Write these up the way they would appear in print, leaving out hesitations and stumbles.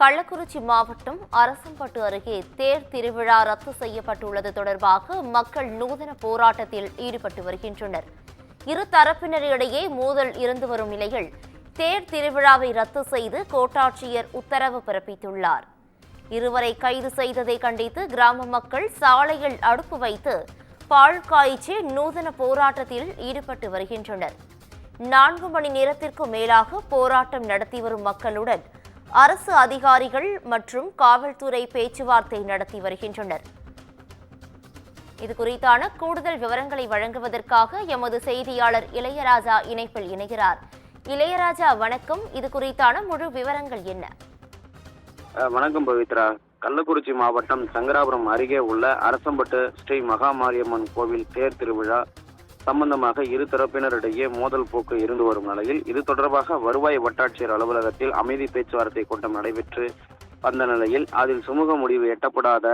கள்ளக்குறிச்சி மாவட்டம் அரசம்பட்டு அருகே தேர் திருவிழா ரத்து செய்யப்பட்டுள்ளது தொடர்பாக மக்கள் நூதன போராட்டத்தில் ஈடுபட்டு வருகின்றனர். இரு தரப்பினரிடையே மோதல் இருந்து வரும் நிலையில் தேர் திருவிழாவை ரத்து செய்து கோட்டாட்சியர் உத்தரவு பிறப்பித்துள்ளார். இருவரை கைது செய்ததை கண்டித்து கிராம மக்கள் சாலையில் அடுப்பு வைத்து பால் காய்ச்சி நூதன போராட்டத்தில் ஈடுபட்டு வருகின்றனர். 4 மணி நேரத்திற்கும் மேலாக போராட்டம் நடத்தி வரும் மக்களுடன் அரசு அதிகாரிகள் மற்றும் காவல்துறை பேச்சுவார்த்தை நடத்தி வருகின்றனர். இது குறித்தான கூடுதல் விவரங்களை வழங்குவதற்காக எமது செய்தியாளர் இளையராஜா இணைப்பில் இணைகிறார். இளையராஜா வணக்கம். இது குறித்தான முழு விவரங்கள் என்ன? வணக்கம் பவித்ரா. கள்ளக்குறிச்சி மாவட்டம் சங்கராபுரம் அருகே உள்ள அரசம்பட்டு ஸ்ரீ மகாமாரியம்மன் கோவில் தேர் திருவிழா சம்பந்தமாக இரு தரப்பினரிடையே மோதல் போக்கு இருந்து வரும் நிலையில் இது தொடர்பாக வருவாய் வட்டாட்சியர் அலுவலகத்தில் அமைதி பேச்சுவார்த்தை கூட்டம் நடைபெற்று வந்த நிலையில் அதில் சுமூக முடிவு எட்டப்படாத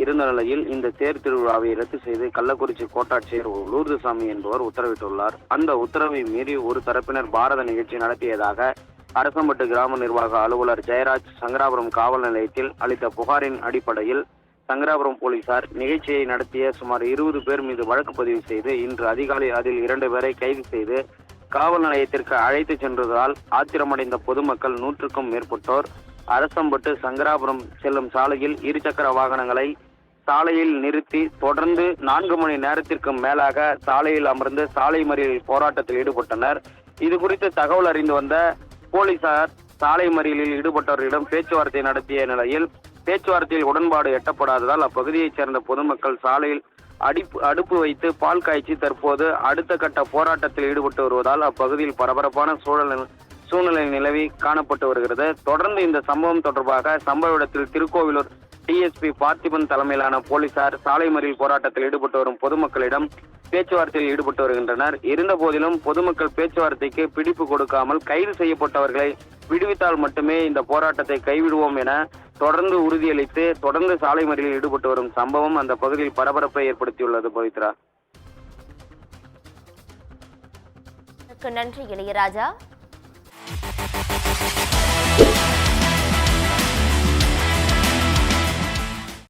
இருந்த நிலையில் இந்த தேர் திருவிழாவை ரத்து செய்து கள்ளக்குறிச்சி கோட்டாட்சியர் லூர்துசாமி என்பவர் உத்தரவிட்டுள்ளார். அந்த உத்தரவை மீறி ஒரு தரப்பினர் பாரத நிகழ்ச்சி நடத்தியதாக அரசம்பட்டு கிராம நிர்வாக அலுவலர் ஜெயராஜ் சங்கராபுரம் காவல் நிலையத்தில் அளித்த புகாரின் அடிப்படையில் சங்கராபுரம் போலீசார் நிகழ்ச்சியை நடத்திய சுமார் 20 பேர் மீது வழக்கு பதிவு செய்து இன்று அதிகாலை அதில் 2 பேரை கைது செய்து காவல் நிலையத்திற்கு அழைத்து சென்றதால் ஆத்திரமடைந்த பொதுமக்கள் 100க்கும் மேற்பட்டோர் அரசம்பட்டு சங்கராபுரம் செல்லும் சாலையில் இருசக்கர வாகனங்களை சாலையில் நிறுத்தி தொடர்ந்து 4 மணி நேரத்திற்கு மேலாக சாலையில் அமர்ந்து சாலை மறியல் போராட்டத்தில் ஈடுபட்டனர். இது குறித்து தகவல் அறிந்து வந்த போலீசார் சாலை மறியலில் ஈடுபட்டவர்களிடம் பேச்சுவார்த்தை நடத்திய நிலையில் பேச்சுவார்த்தையில் உடன்பாடு எட்டப்படாததால் அப்பகுதியைச் சேர்ந்த பொதுமக்கள் சாலையில் அடுப்பு வைத்து பால் காய்ச்சி தற்போது அடுத்த கட்ட போராட்டத்தில் ஈடுபட்டு வருவதால் அப்பகுதியில் பரபரப்பான சூழ்நிலை நிலவி காணப்பட்டு வருகிறது. தொடர்ந்து இந்த சம்பவம் தொடர்பாக சம்பவ இடத்தில் திருக்கோவிலூர் டிஎஸ்பி பார்த்திபன் தலைமையிலான போலீசார் சாலை மறியல் போராட்டத்தில் ஈடுபட்டு வரும் பொதுமக்களிடம் பேச்சுவார்த்தையில் ஈடுபட்டு வருகின்றனர். இருந்த போதிலும் பொதுமக்கள் பேச்சுவார்த்தைக்கு பிடிப்பு கொடுக்காமல் கைது செய்யப்பட்டவர்களை விடுவித்தால் மட்டுமே இந்த போராட்டத்தை கைவிடுவோம் என தொடர்ந்து உறுதியளித்து தொடர்ந்து சாலை மறியலில் ஈடுபட்டு வரும் சம்பவம் அந்த பகுதியில் பரபரப்பை ஏற்படுத்தியுள்ளது. பவித்ரா, நன்றி இளையராஜா.